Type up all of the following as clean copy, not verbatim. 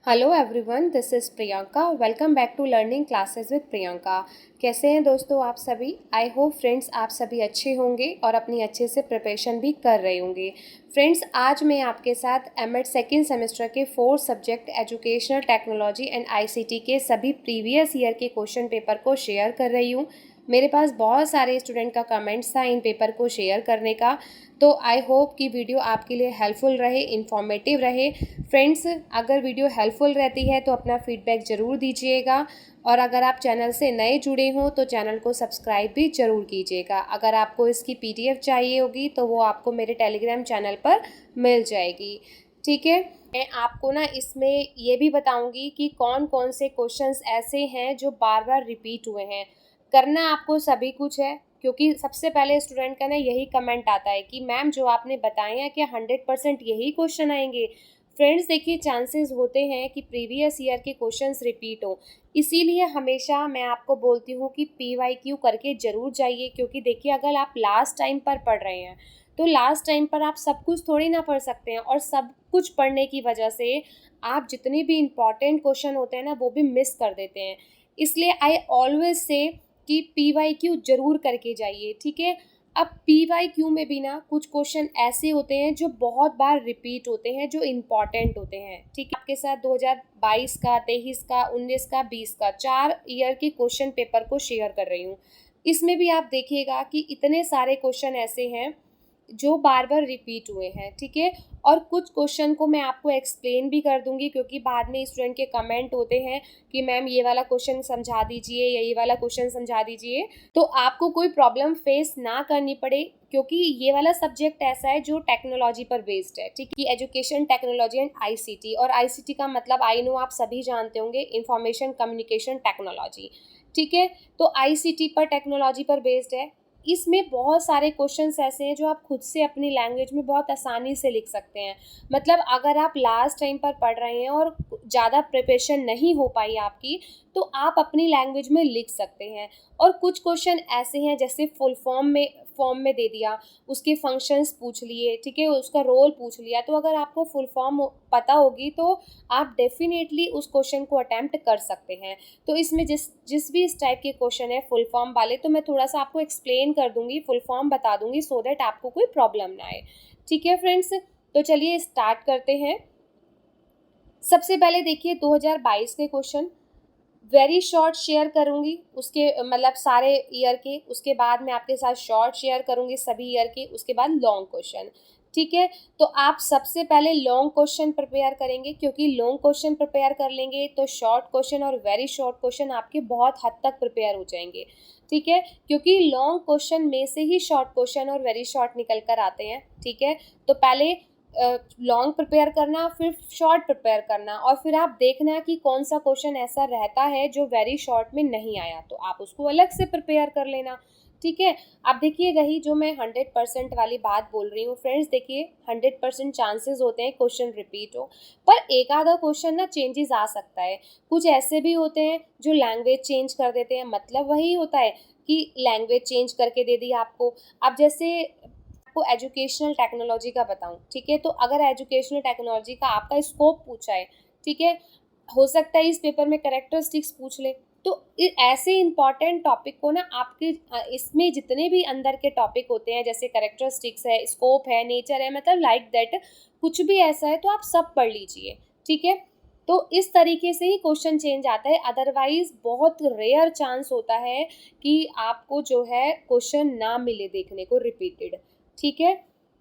Hello everyone, this is Priyanka. Welcome back to learning classes with Priyanka. कैसे हैं दोस्तों आप सभी? आई होप फ्रेंड्स आप सभी अच्छे होंगे और अपनी अच्छे से प्रिपरेशन भी कर रहे होंगे। फ्रेंड्स, आज मैं आपके साथ एमएड सेकेंड सेमेस्टर के 4 subject educational technology and ICT के सभी प्रीवियस ईयर के क्वेश्चन पेपर को शेयर कर रही हूँ। मेरे पास बहुत सारे स्टूडेंट का कमेंट्स था इन पेपर को शेयर करने का, तो आई होप कि वीडियो आपके लिए हेल्पफुल रहे, इन्फॉर्मेटिव रहे। फ्रेंड्स, अगर वीडियो हेल्पफुल रहती है तो अपना फीडबैक ज़रूर दीजिएगा, और अगर आप चैनल से नए जुड़े हों तो चैनल को सब्सक्राइब भी ज़रूर कीजिएगा। अगर आपको इसकी पीडीएफ चाहिए होगी तो वो आपको मेरे टेलीग्राम चैनल पर मिल जाएगी। ठीक है, मैं आपको ना इसमें ये भी बताऊंगी कि कौन कौन से क्वेश्चंस ऐसे हैं जो बार बार रिपीट हुए हैं। करना आपको सभी कुछ है, क्योंकि सबसे पहले स्टूडेंट का ना यही कमेंट आता है कि मैम जो आपने बताए हैं क्या 100% यही क्वेश्चन आएंगे। फ्रेंड्स देखिए, चांसेस होते हैं कि प्रीवियस ईयर के क्वेश्चंस रिपीट हो, इसीलिए हमेशा मैं आपको बोलती हूँ कि पीवाईक्यू करके ज़रूर जाइए। क्योंकि देखिए, अगर आप लास्ट टाइम पर पढ़ रहे हैं तो लास्ट टाइम पर आप सब कुछ थोड़ी ना पढ़ सकते हैं, और सब कुछ पढ़ने की वजह से आप जितने भी इम्पॉर्टेंट क्वेश्चन होते हैं ना वो भी मिस कर देते हैं। इसलिए आई ऑलवेज से कि पीवाईक्यू ज़रूर करके जाइए। ठीक है, अब पीवाईक्यू में भी ना कुछ क्वेश्चन ऐसे होते हैं जो बहुत बार रिपीट होते हैं, जो इम्पॉर्टेंट होते हैं। ठीक है, आपके साथ 2022 का, 23 का, 19 का, 20 का 4 ईयर के क्वेश्चन पेपर को शेयर कर रही हूँ। इसमें भी आप देखिएगा कि इतने सारे क्वेश्चन ऐसे हैं जो बार बार रिपीट हुए हैं। ठीक है, और कुछ क्वेश्चन को मैं आपको एक्सप्लेन भी कर दूंगी, क्योंकि बाद में स्टूडेंट के कमेंट होते हैं कि मैम ये वाला क्वेश्चन समझा दीजिए या ये वाला क्वेश्चन समझा दीजिए, तो आपको कोई प्रॉब्लम फेस ना करनी पड़े। क्योंकि ये वाला सब्जेक्ट ऐसा है जो टेक्नोलॉजी पर बेस्ड है। ठीक है, एजुकेशन टेक्नोलॉजी एंड आईसीटी, और आईसीटी का मतलब आई नो आप सभी जानते होंगे, इंफॉर्मेशन कम्युनिकेशन टेक्नोलॉजी। ठीक है, तो आईसीटी पर, टेक्नोलॉजी पर बेस्ड है। इसमें बहुत सारे क्वेश्चंस ऐसे हैं जो आप खुद से अपनी लैंग्वेज में बहुत आसानी से लिख सकते हैं। मतलब अगर आप लास्ट टाइम पर पढ़ रहे हैं और ज़्यादा प्रिपरेशन नहीं हो पाई आपकी, तो आप अपनी लैंग्वेज में लिख सकते हैं। और कुछ क्वेश्चन ऐसे हैं जैसे फुल फॉर्म में दे दिया, उसके फंक्शंस पूछ लिए, ठीक है, उसका रोल पूछ लिया। तो अगर आपको फुल फॉर्म पता होगी तो आप डेफिनेटली उस क्वेश्चन को अटैम्प्ट कर सकते हैं। तो इसमें जिस जिस भी इस टाइप के क्वेश्चन है फुल फॉर्म वाले, तो मैं थोड़ा सा आपको एक्सप्लेन कर दूंगी, फुल फॉर्म बता दूंगी, सो दैट आपको कोई प्रॉब्लम ना आए। ठीक है फ्रेंड्स, तो चलिए स्टार्ट करते हैं। सबसे पहले देखिए 2022 के क्वेश्चन वेरी शॉर्ट शेयर करूंगी, उसके मतलब सारे ईयर के, उसके बाद मैं आपके साथ शॉर्ट शेयर करूंगी सभी ईयर के, उसके बाद लॉन्ग क्वेश्चन। ठीक है, तो आप सबसे पहले लॉन्ग क्वेश्चन प्रिपेयर करेंगे, क्योंकि लॉन्ग क्वेश्चन प्रिपेयर कर लेंगे तो शॉर्ट क्वेश्चन और वेरी शॉर्ट क्वेश्चन आपके बहुत हद तक प्रिपेयर हो जाएंगे। ठीक है, क्योंकि लॉन्ग क्वेश्चन में से ही शॉर्ट क्वेश्चन और वेरी शॉर्ट निकल कर आते हैं। ठीक है, तो पहले लॉन्ग प्रिपेयर करना, फिर शॉर्ट प्रिपेयर करना, और फिर आप देखना कि कौन सा क्वेश्चन ऐसा रहता है जो वेरी शॉर्ट में नहीं आया, तो आप उसको अलग से प्रिपेयर कर लेना। ठीक है, अब देखिए रही जो मैं 100% वाली बात बोल रही हूँ फ्रेंड्स, देखिए 100% चांसेस होते हैं क्वेश्चन रिपीट हो, पर एक आधा क्वेश्चन ना चेंजेस आ सकता है। कुछ ऐसे भी होते हैं जो लैंग्वेज चेंज कर देते हैं, मतलब वही होता है कि लैंग्वेज चेंज करके दे दी आपको। अब जैसे आपको एजुकेशनल टेक्नोलॉजी का बताऊं, ठीक है, तो अगर एजुकेशनल टेक्नोलॉजी का आपका स्कोप पूछा है, ठीक है, हो सकता है इस पेपर में कैरेक्टरिस्टिक्स पूछ ले। तो ऐसे इंपॉर्टेंट टॉपिक को ना आपके इसमें जितने भी अंदर के टॉपिक होते हैं, जैसे कैरेक्टरिस्टिक्स है, स्कोप है, नेचर है, मतलब लाइक दैट कुछ भी ऐसा है तो आप सब पढ़ लीजिए। ठीक है, तो इस तरीके से ही क्वेश्चन चेंज आता है, अदरवाइज बहुत रेयर चांस होता है कि आपको जो है क्वेश्चन ना मिले देखने को रिपीटेड। ठीक है,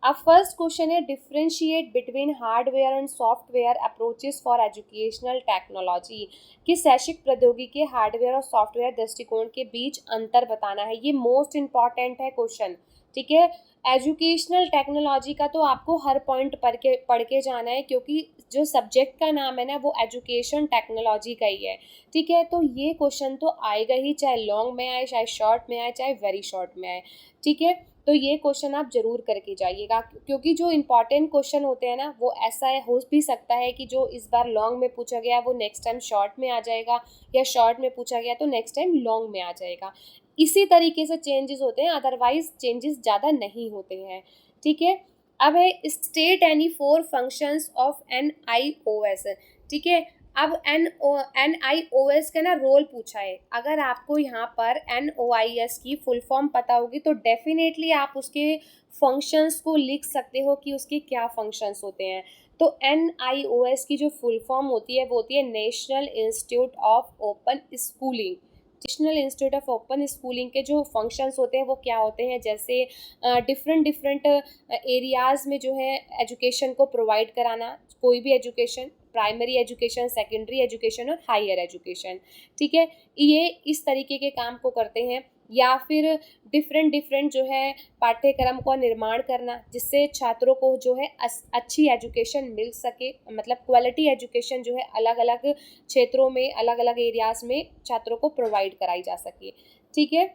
अब फर्स्ट क्वेश्चन है differentiate between hardware and software approaches for educational technology, कि शैक्षिक प्रौद्योगिकी हार्डवेयर और सॉफ्टवेयर दृष्टिकोण के बीच अंतर बताना है। ये मोस्ट इंपॉर्टेंट है क्वेश्चन। ठीक है, एजुकेशनल टेक्नोलॉजी का तो आपको हर पॉइंट पढ़ के जाना है, क्योंकि जो सब्जेक्ट का नाम है ना वो एजुकेशन टेक्नोलॉजी का ही है। ठीक है, तो ये क्वेश्चन तो आएगा ही, चाहे लॉन्ग में आए, चाहे शॉर्ट में आए, चाहे वेरी शॉर्ट में आए। ठीक है, तो ये क्वेश्चन आप जरूर करके जाइएगा, क्योंकि जो इम्पॉर्टेंट क्वेश्चन होते हैं ना वो ऐसा है, हो भी सकता है कि जो इस बार लॉन्ग में पूछा गया है वो नेक्स्ट टाइम शॉर्ट में आ जाएगा, या शॉर्ट में पूछा गया तो नेक्स्ट टाइम लॉन्ग में आ जाएगा। इसी तरीके से चेंजेस होते हैं, अदरवाइज चेंजेस ज़्यादा नहीं होते हैं। ठीक है, अब है state any 4 functions of an IOS। ठीक है, अब NIOS का ना रोल पूछा है। अगर आपको यहाँ पर NOIS की फुल फॉर्म पता होगी तो डेफिनेटली आप उसके फंक्शंस को लिख सकते हो कि उसके क्या फंक्शंस होते हैं। तो NIOS की जो फुल फॉर्म होती है वो होती है national institute of open schooling. National institute of open schooling के जो फंक्शंस होते हैं वो क्या होते हैं, जैसे डिफरेंट डिफरेंट एरियाज़ में जो है एजुकेशन को प्रोवाइड कराना, कोई भी education, primary education, secondary education और हायर एजुकेशन, ठीक है, ये इस तरीके के काम को करते हैं। या फिर डिफरेंट डिफरेंट जो है पाठ्यक्रम का निर्माण करना जिससे छात्रों को जो है अच्छी एजुकेशन मिल सके, मतलब क्वालिटी एजुकेशन जो है अलग अलग क्षेत्रों में, अलग अलग एरियाज़ में छात्रों को प्रोवाइड कराई जा सके, ठीक है।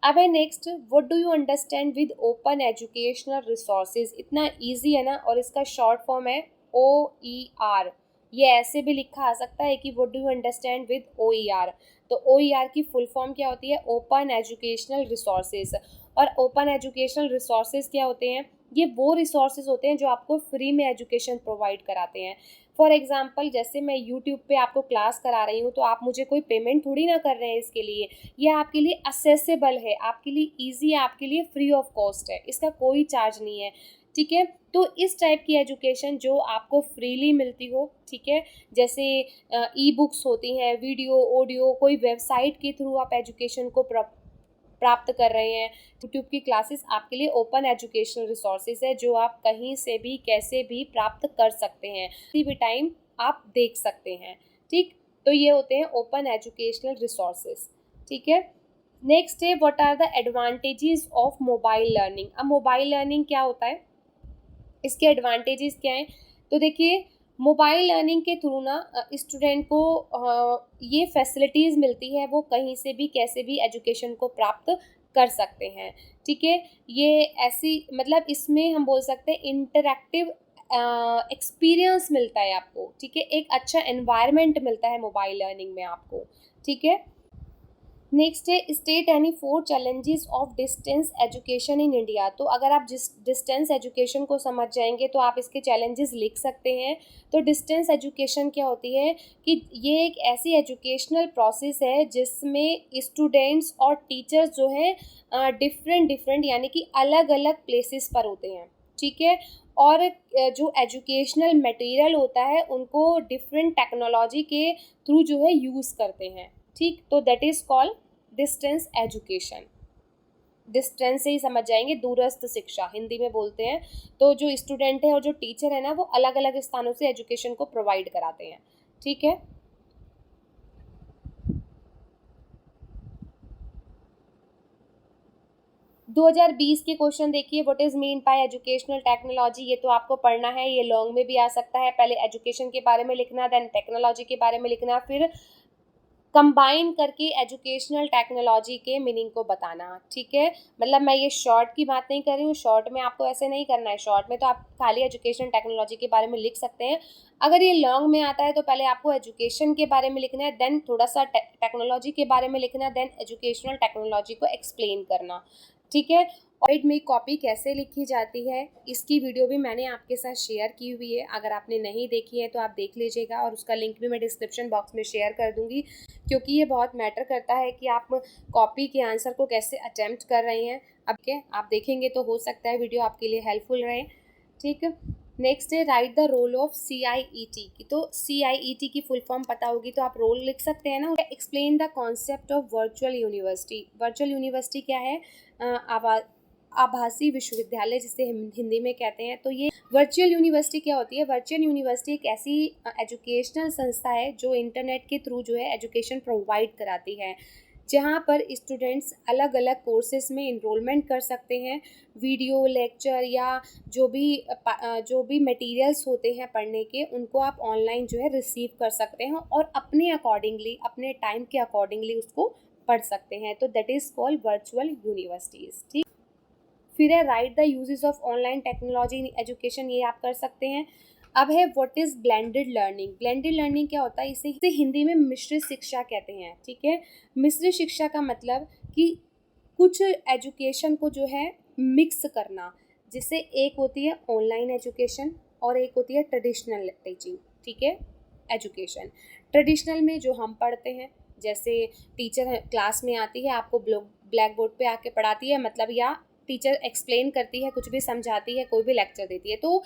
अब है next, what do you understand with open educational resources. इतना ईजी है ना, और इसका शॉर्ट फॉर्म है OER। ये ऐसे भी लिखा आ सकता है कि what do you understand with OER। तो OER की फुल फॉर्म क्या होती है, ओपन एजुकेशनल रिसोर्सेज। और ओपन एजुकेशनल रिसोर्सेज क्या होते हैं, ये वो रिसोर्सेज होते हैं जो आपको फ्री में एजुकेशन प्रोवाइड कराते हैं। फॉर एग्जाम्पल, जैसे मैं यूट्यूब पे आपको क्लास करा रही हूँ तो आप मुझे कोई पेमेंट थोड़ी ना कर रहे हैं इसके लिए, ये आपके लिए असेसेबल है, आपके लिए ईजी है, आपके लिए फ्री ऑफ कॉस्ट है, इसका कोई चार्ज नहीं है, ठीक है। तो इस टाइप की एजुकेशन जो आपको फ्रीली मिलती हो, ठीक है, जैसे ई बुक्स होती हैं, वीडियो, ऑडियो, कोई वेबसाइट के थ्रू आप एजुकेशन को प्राप्त कर रहे हैं, यूट्यूब की क्लासेस आपके लिए ओपन एजुकेशनल रिसोर्सेज है जो आप कहीं से भी कैसे भी प्राप्त कर सकते हैं, किसी भी टाइम आप देख सकते हैं, ठीक। तो ये होते हैं ओपन एजुकेशनल रिसोर्सेज, ठीक है। नेक्स्ट है, what are the advantages of mobile learning. अब मोबाइल लर्निंग क्या होता है, इसके एडवांटेजेस क्या हैं। तो देखिए, मोबाइल लर्निंग के थ्रू ना स्टूडेंट को ये फैसिलिटीज़ मिलती है, वो कहीं से भी कैसे भी एजुकेशन को प्राप्त कर सकते हैं, ठीक है। ये ऐसी, मतलब इसमें हम बोल सकते हैं इंटरैक्टिव एक्सपीरियंस मिलता है आपको, ठीक है, एक अच्छा एनवायरनमेंट मिलता है मोबाइल लर्निंग में आपको, ठीक है। नेक्स्ट है, state any 4 challenges of distance education in India. तो अगर आप जिस डिस्टेंस एजुकेशन को समझ जाएंगे तो आप इसके चैलेंजेस लिख सकते हैं। तो डिस्टेंस एजुकेशन क्या होती है कि ये एक ऐसी एजुकेशनल प्रोसेस है जिसमें स्टूडेंट्स और टीचर्स जो हैं डिफरेंट डिफरेंट यानी कि अलग अलग प्लेसेस पर होते हैं, ठीक है। और जो एजुकेशनल मटेरियल होता है उनको डिफरेंट टेक्नोलॉजी के थ्रू जो है यूज़ करते हैं, ठीक। तो that is called distance education. Distance से ही समझ जाएंगे, दूरस्थ शिक्षा हिंदी में बोलते हैं। तो जो स्टूडेंट है और जो टीचर है ना, वो अलग अलग स्थानों से एजुकेशन को प्रोवाइड कराते हैं, ठीक है। 2020 के क्वेश्चन देखिए, what is mean by educational technology. ये तो आपको पढ़ना है, ये लॉन्ग में भी आ सकता है। पहले एजुकेशन के बारे में लिखना, देन टेक्नोलॉजी के बारे में लिखना, फिर कंबाइन करके एजुकेशनल टेक्नोलॉजी के मीनिंग को बताना, ठीक है। मतलब मैं ये शॉर्ट की बात नहीं कर रही हूँ, शॉर्ट में आपको ऐसे नहीं करना है, शॉर्ट में तो आप खाली एजुकेशनल टेक्नोलॉजी के बारे में लिख सकते हैं। अगर ये लॉन्ग में आता है तो पहले आपको एजुकेशन के बारे में लिखना है, देन थोड़ा सा टेक्नोलॉजी के बारे में लिखना, देन एजुकेशनल टेक्नोलॉजी को एक्सप्लेन करना, ठीक है। और में कॉपी कैसे लिखी जाती है इसकी वीडियो भी मैंने आपके साथ शेयर की हुई है, अगर आपने नहीं देखी है तो आप देख लीजिएगा, और उसका लिंक भी मैं डिस्क्रिप्शन बॉक्स में शेयर कर दूंगी, क्योंकि ये बहुत मैटर करता है कि आप कॉपी के आंसर को कैसे अटेम्प्ट कर रहे हैं। अब क्या आप देखेंगे तो हो सकता है वीडियो आपके लिए हेल्पफुल रहे, ठीक है। नेक्स्ट है, write the role of CIET की। तो CIET की फुल फॉर्म पता होगी तो आप रोल लिख सकते हैं ना। Explain the concept of virtual university. Virtual university क्या है, आभासी विश्वविद्यालय जिसे हिंदी में कहते हैं। तो ये वर्चुअल यूनिवर्सिटी क्या होती है, वर्चुअल यूनिवर्सिटी एक ऐसी एजुकेशनल संस्था है जो इंटरनेट के थ्रू जो है एजुकेशन प्रोवाइड कराती है, जहाँ पर स्टूडेंट्स अलग अलग कोर्सेज में इनरोलमेंट कर सकते हैं। वीडियो लेक्चर या जो भी मटेरियल्स होते हैं पढ़ने के, उनको आप ऑनलाइन जो है रिसीव कर सकते हैं और अपने अकॉर्डिंगली, अपने टाइम के अकॉर्डिंगली उसको पढ़ सकते हैं। तो that is called virtual universities, ठीक। फिर है, write the uses of online technology in education, ये आप कर सकते हैं। अब है, what is blended learning. Blended learning क्या होता है, इसे हिंदी में मिश्रित शिक्षा कहते हैं, ठीक है। मिश्रित शिक्षा का मतलब कि कुछ एजुकेशन को जो है मिक्स करना, जिससे एक होती है ऑनलाइन एजुकेशन और एक होती है ट्रेडिशनल टीचिंग, ठीक है। एजुकेशन। ट्रेडिशनल में जो हम पढ़ते हैं, जैसे टीचर क्लास में आती है, आपको ब्लैक बोर्ड पे आके पढ़ाती है, मतलब या टीचर एक्सप्लेन करती है, कुछ भी समझाती है, कोई भी लेक्चर देती है, तो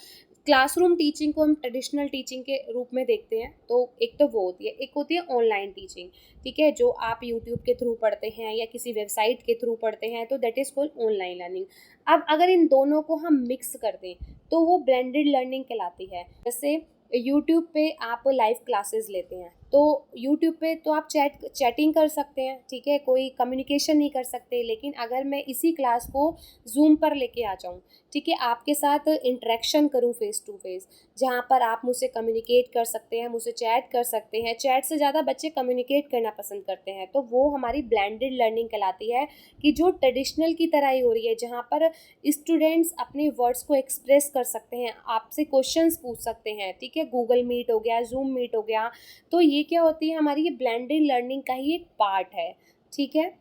क्लासरूम टीचिंग को हम ट्रेडिशनल टीचिंग के रूप में देखते हैं। तो एक तो वो होती है, एक होती है ऑनलाइन टीचिंग, ठीक है, जो आप यूट्यूब के थ्रू पढ़ते हैं या किसी वेबसाइट के थ्रू पढ़ते हैं, तो that is called online learning. अब अगर इन दोनों को हम मिक्स कर दें तो वो ब्लेंडेड लर्निंग कहलाती है। जैसे यूट्यूब पे आप लाइव क्लासेस लेते हैं, तो यूट्यूब पे तो आप चैटिंग कर सकते हैं, ठीक है, कोई कम्युनिकेशन नहीं कर सकते। लेकिन अगर मैं इसी क्लास को जूम पर लेके आ जाऊँ, ठीक है, आपके साथ इंटरेक्शन करूँ फेस टू फेस, जहाँ पर आप मुझसे कम्युनिकेट कर सकते हैं, मुझसे चैट कर सकते हैं, चैट से ज़्यादा बच्चे कम्युनिकेट करना पसंद करते हैं, तो वो हमारी ब्लेंडेड लर्निंग कहलाती है, कि जो ट्रेडिशनल की तरह ही हो रही है, जहाँ पर स्टूडेंट्स अपने वर्ड्स को एक्सप्रेस कर सकते हैं, आपसे क्वेश्चंस पूछ सकते हैं, ठीक है, गूगल मीट हो गया, जूम मीट हो गया। तो ये क्या होती है, हमारी ये ब्लेंडेड लर्निंग का ही एक पार्ट है, ठीक है।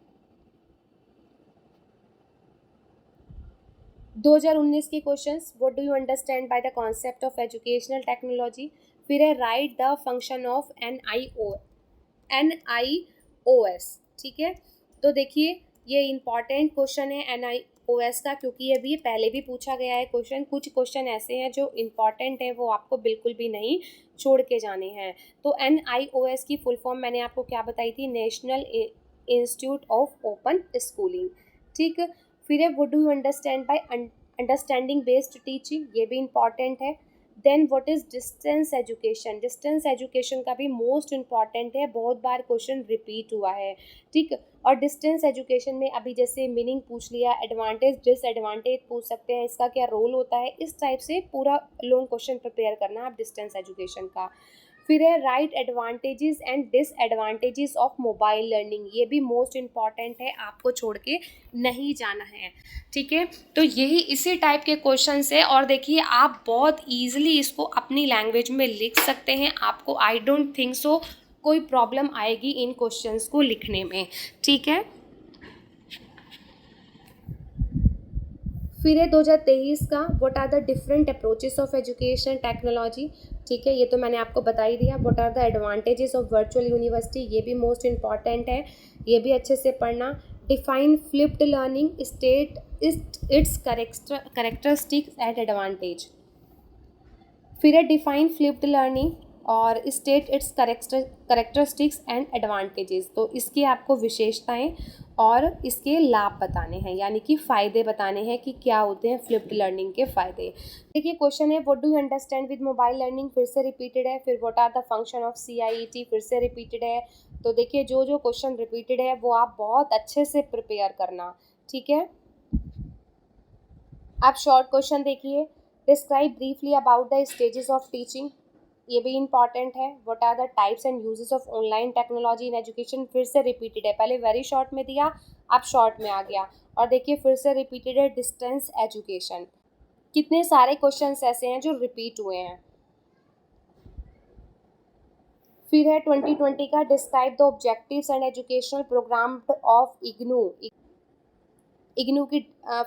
2019 के questions, what do you understand by the concept of educational technology. फिर है write the function of NIOS, ठीक है। तो देखिए ये इंपॉर्टेंट क्वेश्चन है NIOS का, क्योंकि ये भी पहले भी पूछा गया है क्वेश्चन। कुछ क्वेश्चन ऐसे हैं जो इंपॉर्टेंट है, वो आपको बिल्कुल भी नहीं छोड़ के जाने हैं। तो NIOS की फुल फॉर्म मैंने आपको क्या बताई थी, national institute of open schooling, ठीक। फिर है what do you understand by understanding based teaching, ये भी इंपॉर्टेंट है। Then what is distance education, distance education का भी मोस्ट इम्पॉर्टेंट है, बहुत बार क्वेश्चन रिपीट हुआ है, ठीक। और डिस्टेंस एजुकेशन में अभी जैसे मीनिंग पूछ लिया, एडवांटेज डिसएडवांटेज पूछ सकते हैं, इसका क्या रोल होता है, इस टाइप से पूरा लॉन्ग क्वेश्चन प्रिपेयर करना आप डिस्टेंस एजुकेशन का। फिर है right advantages and disadvantages of mobile learning, ये भी मोस्ट इम्पॉर्टेंट है, आपको छोड़ के नहीं जाना है, ठीक है। तो यही इसी टाइप के क्वेश्चंस है, और देखिए आप बहुत ईजिली इसको अपनी लैंग्वेज में लिख सकते हैं, आपको आई डोंट थिंक सो कोई प्रॉब्लम आएगी इन क्वेश्चंस को लिखने में, ठीक है। फिर है 2023 का what are the different approaches of education technology, ठीक है, ये तो मैंने आपको बता ही दिया। What are the advantages of virtual university, ये भी मोस्ट इम्पॉर्टेंट है, ये भी अच्छे से पढ़ना। Define flipped learning, state it's characteristics and advantage. फिर है डिफाइन फ्लिप्ड लर्निंग और state it's characteristics and advantages, तो इसकी आपको विशेषताएं और इसके लाभ बताने हैं, यानी कि फ़ायदे बताने हैं कि क्या होते हैं फ्लिप्ड लर्निंग के फ़ायदे। देखिए क्वेश्चन है what do you understand with mobile learning, फिर से रिपीटेड है। फिर what are the function of CIET, फिर से रिपीटेड है। तो देखिए जो जो क्वेश्चन रिपीटेड है वो आप बहुत अच्छे से प्रिपेयर करना, ठीक है। आप शॉर्ट क्वेश्चन देखिए, describe briefly about the stages of teaching, ये भी इंपॉर्टेंट है। What are the types and uses of online technology in education, फिर से रिपीटेड है, पहले वेरी शॉर्ट में दिया, अब शॉर्ट में आ गया। और देखिए फिर से रिपीटेड है डिस्टेंस एजुकेशन। कितने सारे क्वेश्चंस ऐसे हैं जो रिपीट हुए हैं। फिर है 2020 का describe the objectives and educational programme of IGNOU की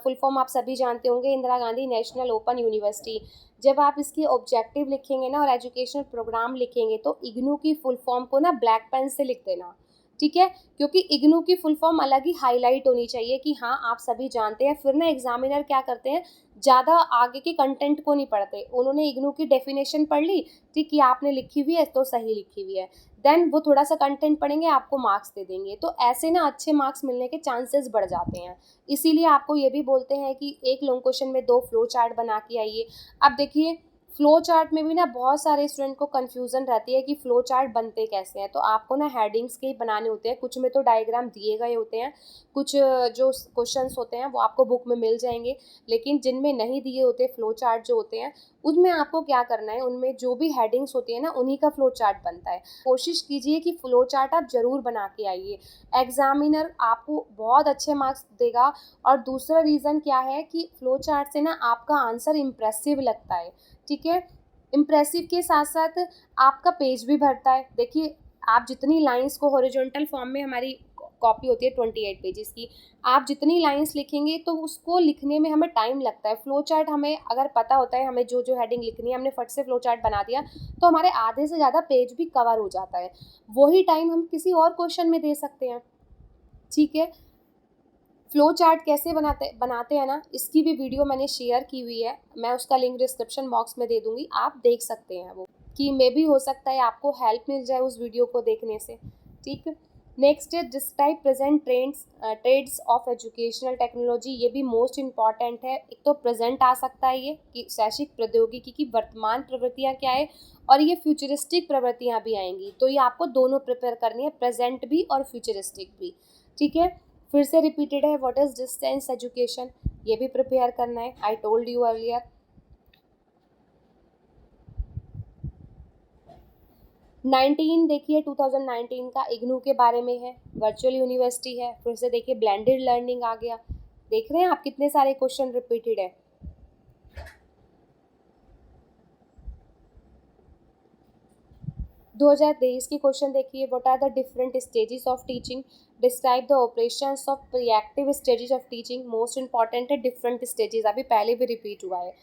फुल फॉर्म आप सभी जानते होंगे, Indira Gandhi national open university. जब आप इसकी ऑब्जेक्टिव लिखेंगे ना और एजुकेशनल प्रोग्राम लिखेंगे तो इग्नू की फुल फॉर्म को ना ब्लैक पेन से लिख देना, ठीक है, क्योंकि इग्नू की फुल फॉर्म अलग ही हाईलाइट होनी चाहिए कि हाँ आप सभी जानते हैं। फिर ना एग्जामिनर क्या करते हैं, ज़्यादा आगे के कंटेंट को नहीं पढ़ते, उन्होंने इग्नू की डेफिनेशन पढ़ ली, ठीक है, आपने लिखी हुई है तो सही लिखी हुई है, देन वो थोड़ा सा कंटेंट पढ़ेंगे, आपको मार्क्स दे देंगे। तो ऐसे ना अच्छे मार्क्स मिलने के चांसेस बढ़ जाते हैं, इसीलिए आपको ये भी बोलते हैं कि एक लॉन्ग क्वेश्चन में 2 फ्लो चार्ट बना के आइए। अब देखिए फ्लो चार्ट में भी ना बहुत सारे स्टूडेंट को कन्फ्यूज़न रहती है कि फ्लो चार्ट बनते कैसे हैं, तो आपको ना हेडिंग्स के ही बनाने होते हैं, कुछ में तो डायग्राम दिए गए होते हैं, कुछ जो क्वेश्चंस होते हैं वो आपको बुक में मिल जाएंगे, लेकिन जिनमें नहीं दिए होते फ्लो चार्ट जो होते हैं उनमें आपको क्या करना है, उनमें जो भी हेडिंग्स होती है ना उन्हीं का फ्लो चार्ट बनता है। कोशिश कीजिए कि फ्लो चार्ट आप ज़रूर बना के आइए, एग्जामिनर आपको बहुत अच्छे मार्क्स देगा। और दूसरा रीज़न क्या है कि फ्लो चार्ट से ना आपका आंसर इम्प्रेसिव लगता है, ठीक है, इम्प्रेसिव के साथ साथ आपका पेज भी भरता है। देखिए आप जितनी लाइंस को हॉरिजॉन्टल फॉर्म में हमारी कॉपी होती है 28 पेजेस की। आप जितनी लाइंस लिखेंगे तो उसको लिखने में हमें टाइम लगता है। फ्लो चार्ट हमें अगर पता होता है, हमें जो जो हेडिंग लिखनी है, हमने फट से फ्लो चार्ट बना दिया तो हमारे आधे से ज़्यादा पेज भी कवर हो जाता है। वही टाइम हम किसी और क्वेश्चन में दे सकते हैं। ठीक है, फ्लो चार्ट कैसे बनाते हैं ना, इसकी भी वीडियो मैंने शेयर की हुई है, मैं उसका लिंक डिस्क्रिप्शन बॉक्स में दे दूँगी, आप देख सकते हैं वो, कि मे भी हो सकता है आपको हेल्प मिल जाए उस वीडियो को देखने से। ठीक है, नेक्स्ट है describe present trends of educational technology. ये भी मोस्ट इंपॉर्टेंट है। एक तो प्रेजेंट आ सकता है ये कि शैक्षिक प्रौद्योगिकी की वर्तमान प्रवृत्तियाँ क्या है, और ये फ्यूचरिस्टिक प्रवृत्तियाँ भी आएंगी, तो ये आपको दोनों प्रिपेयर करनी है, प्रेजेंट भी और फ्यूचरिस्टिक भी। ठीक है, फिर से रिपीटेड है व्हाट इज डिस्टेंस एजुकेशन, ये भी प्रिपेयर करना है, आई टोल्ड यू अर्लियर। 19 देखिए 2019 का इग्नू के बारे में है, वर्चुअल यूनिवर्सिटी है। फिर से देखिए ब्लेंडेड लर्निंग आ गया। देख रहे हैं आप कितने सारे क्वेश्चन रिपीटेड है। दो 2023 के क्वेश्चन देखिए, what are the different stages of teaching, describe the operations of reactive stages of teaching. Most important है डिफरेंट स्टेजेस, अभी पहले भी रिपीट हुआ है।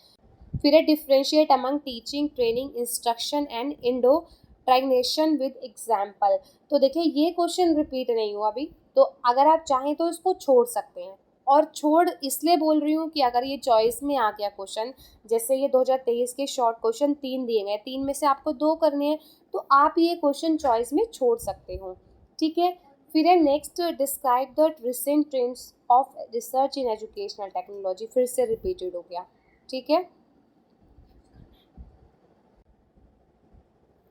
फिर है differentiate among teaching, training, instruction and indoctrination with example. तो देखिए ये क्वेश्चन रिपीट नहीं हुआ अभी, तो अगर आप चाहें तो इसको छोड़ सकते हैं। और छोड़ इसलिए बोल रही हूँ कि अगर ये चॉइस में आ गया क्वेश्चन, जैसे ये 2023 के शॉर्ट क्वेश्चन 3 दिए गए, 3 में से आपको 2 करने हैं, तो आप ये क्वेश्चन चॉइस में छोड़ सकते हो। ठीक है, फिर है next describe the recent trends of research in educational technology. फिर से रिपीटेड हो गया। ठीक है,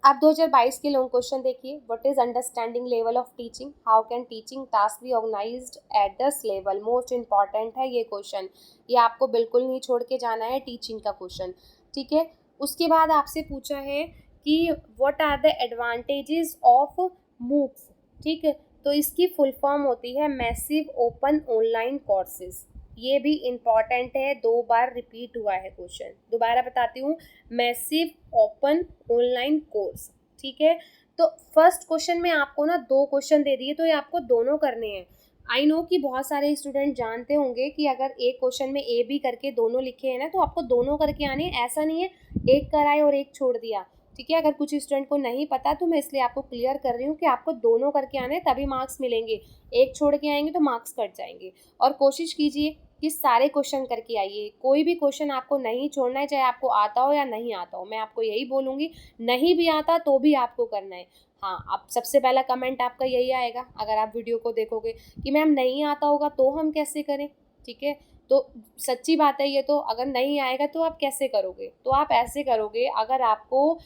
आप 2022 के लॉन्ग क्वेश्चन देखिए, what is understanding level of teaching, how can teaching task be organised at this level. Most important है ये क्वेश्चन, ये आपको बिल्कुल नहीं छोड़ के जाना है, टीचिंग का क्वेश्चन। ठीक है, उसके बाद आपसे पूछा है कि what are the advantages of MOOCs. ठीक है, तो इसकी फुल फॉर्म होती है मैसिव ओपन ऑनलाइन कोर्सेज। ये भी इम्पॉर्टेंट है, 2 बार रिपीट हुआ है क्वेश्चन, दोबारा बताती हूँ, मैसिव ओपन ऑनलाइन कोर्स। ठीक है, तो फर्स्ट क्वेश्चन में आपको ना 2 क्वेश्चन दे दिए, तो ये आपको दोनों करने हैं। आई नो कि बहुत सारे स्टूडेंट जानते होंगे कि अगर एक क्वेश्चन में ए बी करके दोनों लिखे हैं ना, तो आपको दोनों करके आने हैं, ऐसा नहीं है एक कराए और एक छोड़ दिया। ठीक है, अगर कुछ स्टूडेंट को नहीं पता तो मैं इसलिए आपको क्लियर कर रही हूँ कि आपको दोनों करके आने हैं, तभी मार्क्स मिलेंगे। एक छोड़ के आएंगे तो मार्क्स कट जाएंगे। और कोशिश कीजिए कि सारे क्वेश्चन करके आइए, कोई भी क्वेश्चन आपको नहीं छोड़ना है, चाहे आपको आता हो या नहीं आता हो। मैं आपको यही बोलूँगी, नहीं भी आता तो भी आपको करना है। हाँ, अब सबसे पहला कमेंट आपका यही आएगा अगर आप वीडियो को देखोगे कि मैम नहीं आता होगा तो हम कैसे करें। ठीक है, तो सच्ची बात है ये, तो अगर नहीं आएगा तो आप कैसे करोगे, तो आप ऐसे करोगे, अगर आपको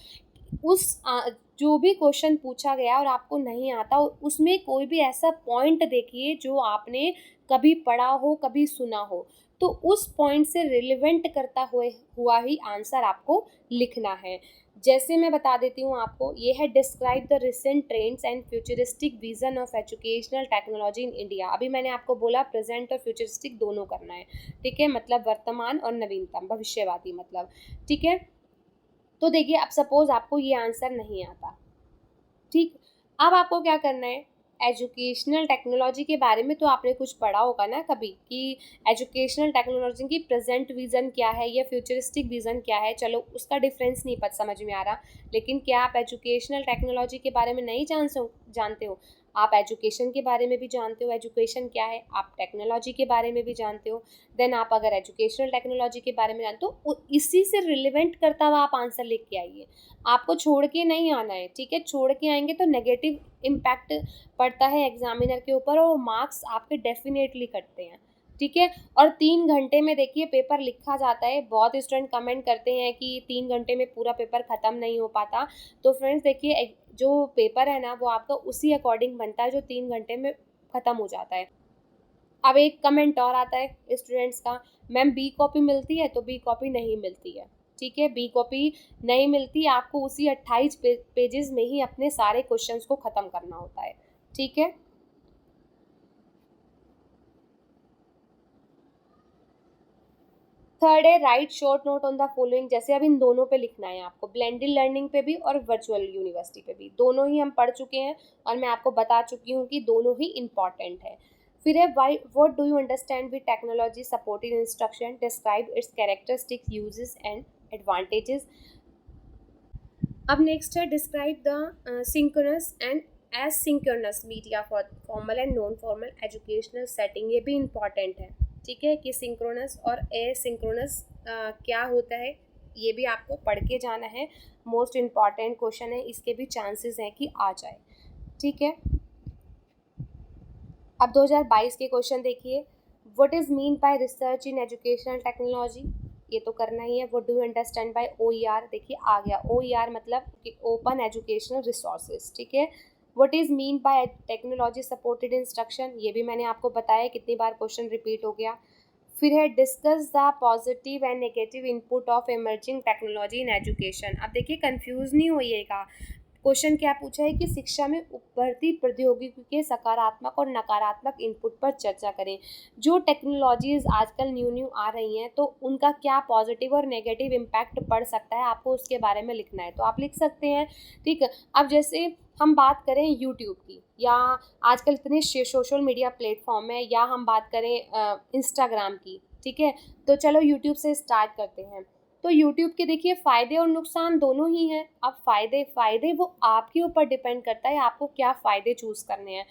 उस जो भी क्वेश्चन पूछा गया और आपको नहीं आता, उसमें कोई भी ऐसा पॉइंट देखिए जो आपने कभी पढ़ा हो, कभी सुना हो, तो उस पॉइंट से रिलेवेंट करता हुआ ही आंसर आपको लिखना है। जैसे मैं बता देती हूँ आपको, ये है describe the recent trends and futuristic vision of educational technology in India. अभी मैंने आपको बोला प्रेजेंट और फ्यूचरिस्टिक दोनों करना है। ठीक है, मतलब वर्तमान और नवीनतम, भविष्यवादी मतलब। ठीक है, तो देखिए अब सपोज आपको ये आंसर नहीं आता, ठीक, अब आपको क्या करना है, एजुकेशनल टेक्नोलॉजी के बारे में तो आपने कुछ पढ़ा होगा ना कभी, कि एजुकेशनल टेक्नोलॉजी की प्रेजेंट विज़न क्या है या फ्यूचरिस्टिक विज़न क्या है। चलो उसका डिफरेंस नहीं पता समझ में आ रहा, लेकिन क्या आप एजुकेशनल टेक्नोलॉजी के बारे में नहीं जानते हो, आप एजुकेशन के बारे में भी जानते हो, एजुकेशन क्या है, आप टेक्नोलॉजी के बारे में भी जानते हो। देन आप अगर एजुकेशनल टेक्नोलॉजी के बारे में जानते हो, इसी से रिलेवेंट करता हुआ आप आंसर लिख के आइए, आपको छोड़ के नहीं आना है। ठीक है, छोड़ के आएंगे तो नेगेटिव इम्पैक्ट पड़ता है एग्जामिनर के ऊपर और मार्क्स आपके डेफिनेटली कटते हैं। ठीक है, और 3 घंटे में देखिए पेपर लिखा जाता है। बहुत स्टूडेंट कमेंट करते हैं कि 3 घंटे में पूरा पेपर ख़त्म नहीं हो पाता, तो फ्रेंड्स देखिए जो पेपर है ना वो आपका उसी अकॉर्डिंग बनता है जो 3 घंटे में ख़त्म हो जाता है। अब एक कमेंट और आता है स्टूडेंट्स का, मैम बी कॉपी मिलती है, तो बी कॉपी नहीं मिलती है। ठीक है, बी कॉपी नहीं मिलती, आपको उसी 28 पेजेस में ही अपने सारे क्वेश्चंस को ख़त्म करना होता है। ठीक है, थर्ड है right short note on the following, जैसे अब इन दोनों पे लिखना है आपको, ब्लेंडेड लर्निंग पे भी और वर्चुअल यूनिवर्सिटी पे भी, दोनों ही हम पढ़ चुके हैं और मैं आपको बता चुकी हूँ कि दोनों ही इम्पॉर्टेंट है। फिर है why what do you understand with technology supported instruction, describe it's characteristics uses and advantages. अब नेक्स्ट है describe the synchronous and asynchronous media for formal and non formal educational setting, ये भी इम्पॉर्टेंट है, ठीक है, कि सिंक्रोनस और asynchronous क्या होता है, ये भी आपको पढ़ के जाना है। मोस्ट इम्पॉर्टेंट क्वेश्चन है, इसके भी चांसेस हैं कि आ जाए, ठीक है। अब 2022 के क्वेश्चन देखिए, what is mean by research in educational technology, ये तो करना ही है। What do you understand bye OER, देखिए आ गया OER मतलब कि ओपन एजुकेशनल रिसोर्सेज, ठीक है। What is mean by technology supported instruction, ये भी मैंने आपको बताया, कितनी बार क्वेश्चन रिपीट हो गया। फिर है discuss the positive and negative input of emerging technology in education. अब देखिए कंफ्यूज नहीं होइएगा, क्वेश्चन क्या पूछा है कि शिक्षा में उभरती प्रौद्योगिकी के सकारात्मक और नकारात्मक इनपुट पर चर्चा करें। जो टेक्नोलॉजीज आजकल न्यू आ रही हैं तो उनका क्या पॉजिटिव और नेगेटिव इम्पैक्ट पड़ सकता है, आपको उसके बारे में लिखना है, तो आप लिख सकते हैं, ठीक है। अब जैसे हम बात करें यूट्यूब की, या आजकल इतने सोशल मीडिया प्लेटफॉर्म है, या हम बात करें इंस्टाग्राम की, ठीक है, तो चलो यूट्यूब से स्टार्ट करते हैं। तो यूट्यूब के देखिए फ़ायदे और नुकसान दोनों ही हैं। अब फ़ायदे वो आपके ऊपर डिपेंड करता है, आपको क्या फ़ायदे चूज़ करने हैं।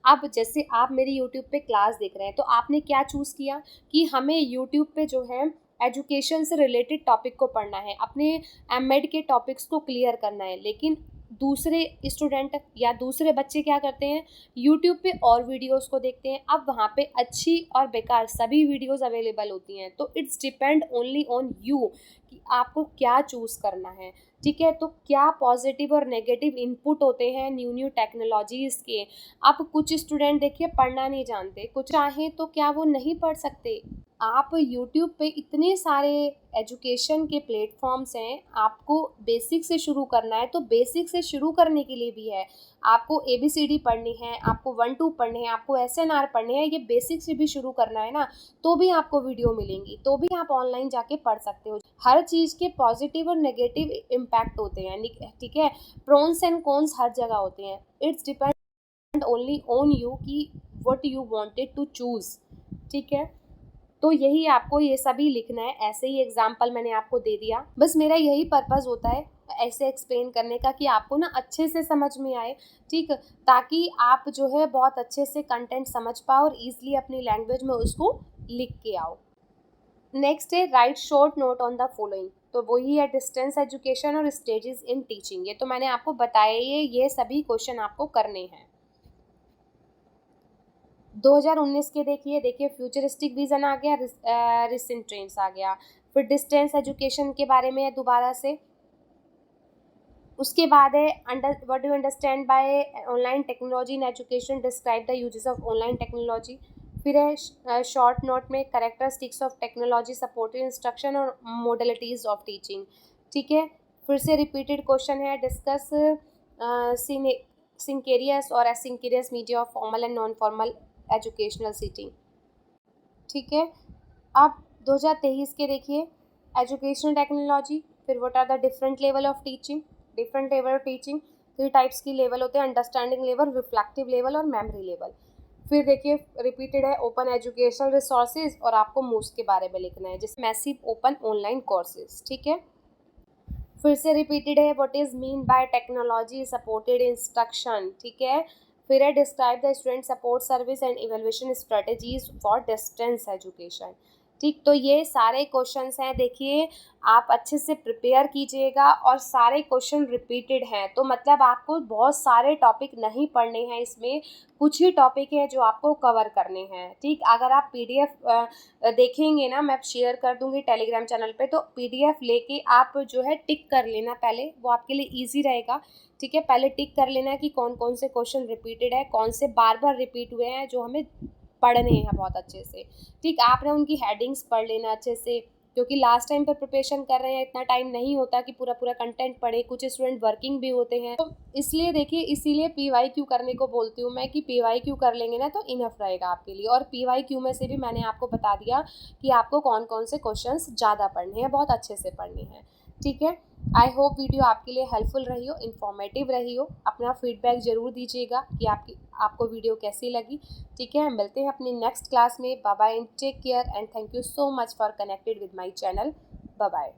अब जैसे आप मेरी यूट्यूब पे क्लास देख रहे हैं, तो आपने क्या चूज़ किया कि हमें यूट्यूब पे जो है एजुकेशन से रिलेटेड टॉपिक को पढ़ना है, अपने एमएड के टॉपिक्स को क्लियर करना है। लेकिन दूसरे स्टूडेंट या दूसरे बच्चे क्या करते हैं, यूट्यूब पे और वीडियोस को देखते हैं। अब वहाँ पे अच्छी और बेकार सभी वीडियोस अवेलेबल होती हैं, तो it's depend only on you कि आपको क्या चूज़ करना है, ठीक है। तो क्या पॉजिटिव और नेगेटिव इनपुट होते हैं न्यू टेक्नोलॉजीज़ के। अब कुछ स्टूडेंट देखिए पढ़ना नहीं जानते, कुछ चाहें तो क्या वो नहीं पढ़ सकते। आप यूट्यूब पे इतने सारे एजुकेशन के प्लेटफॉर्म्स हैं, आपको बेसिक से शुरू करना है तो बेसिक से शुरू करने के लिए भी है। आपको ABCD पढ़नी है, आपको 1-2 पढ़ने हैं, आपको SNR पढ़ने हैं, ये बेसिक से भी शुरू करना है ना, तो भी आपको वीडियो मिलेंगी, तो भी आप ऑनलाइन जाके पढ़ सकते हो। हर चीज़ के पॉजिटिव और नेगेटिव इम्पैक्ट होते हैं, ठीक है, प्रोन्स एंड कॉन्स हर जगह होते हैं। It's depend only on you कि what you wanted to choose, ठीक है। तो यही आपको ये सभी लिखना है, ऐसे ही एग्जाम्पल मैंने आपको दे दिया। बस मेरा यही पर्पज़ होता है ऐसे एक्सप्लेन करने का कि आपको ना अच्छे से समझ में आए, ठीक, ताकि आप जो है बहुत अच्छे से कंटेंट समझ पाओ और ईजिली अपनी लैंग्वेज में उसको लिख के आओ। नेक्स्ट है right short note on the following, तो वही है डिस्टेंस एजुकेशन और स्टेजेस इन टीचिंग, ये तो मैंने आपको बताया ही, ये सभी क्वेश्चन आपको करने हैं। 2019 के देखिए फ्यूचरिस्टिक विजन आ गया, रिसेंट ट्रेंड्स आ गया। फिर डिस्टेंस एजुकेशन के बारे में है दोबारा से। उसके बाद है what do you understand by online technology in education, describe the uses of online technology. फिर है शॉर्ट नोट में characteristics of technology supported instruction और मोडलिटीज़ ऑफ टीचिंग, ठीक है। फिर से रिपीटेड क्वेश्चन है डिस्कस सिंकेरियस और asynchronous media of formal and non formal educational setting, ठीक है। अब 2023 के देखिए एजुकेशनल टेक्नोलॉजी, फिर what are the different level of teaching, different level of teaching 3 types की लेवल होते हैं, अंडरस्टैंडिंग लेवल, रिफ्लेक्टिव लेवल और मेमोरी लेवल। फिर देखिए रिपीटेड है ओपन एजुकेशनल रिसोर्सेज, और आपको मूव्स के बारे में लिखना है, जैसे मैसिव ओपन ऑनलाइन कोर्सेज, ठीक है। फिर से रिपीटेड है what is mean by technology supported instruction, ठीक है। फिर है describe the student support service and evaluation strategies for distance education, ठीक। तो ये सारे क्वेश्चंस हैं, देखिए आप अच्छे से प्रिपेयर कीजिएगा, और सारे क्वेश्चन रिपीटेड हैं, तो मतलब आपको बहुत सारे टॉपिक नहीं पढ़ने हैं, इसमें कुछ ही टॉपिक हैं जो आपको कवर करने हैं, ठीक। अगर आप PDF देखेंगे ना, मैं शेयर कर दूंगी टेलीग्राम चैनल पे, तो PDF लेके आप जो है टिक कर लेना पहले, वो आपके लिए ईजी रहेगा, ठीक है। पहले टिक कर लेना कि कौन कौन से क्वेश्चन रिपीटेड है, कौन से बार बार रिपीट हुए हैं जो हमें पढ़ने हैं बहुत अच्छे से, ठीक। आपने उनकी हेडिंग्स पढ़ लेना अच्छे से, क्योंकि लास्ट टाइम पर प्रिपरेशन कर रहे हैं, इतना टाइम नहीं होता कि पूरा पूरा कंटेंट पढ़े, कुछ स्टूडेंट वर्किंग भी होते हैं, तो इसलिए देखिए, इसीलिए PYQ करने को बोलती हूँ मैं कि PYQ कर लेंगे ना तो इनफ रहेगा आपके लिए। और PYQ में से भी मैंने आपको बता दिया कि आपको कौन कौन से क्वेश्चंस ज़्यादा पढ़ने हैं, बहुत अच्छे से पढ़ने हैं। ठीक है, आई होप वीडियो आपके लिए हेल्पफुल रही हो, इन्फॉर्मेटिव रही हो। अपना फीडबैक ज़रूर दीजिएगा कि आपको वीडियो कैसी लगी। ठीक है, मिलते हैं अपनी नेक्स्ट क्लास में। Bye bye and take care and thank you so much for connected with my channel. Bye bye.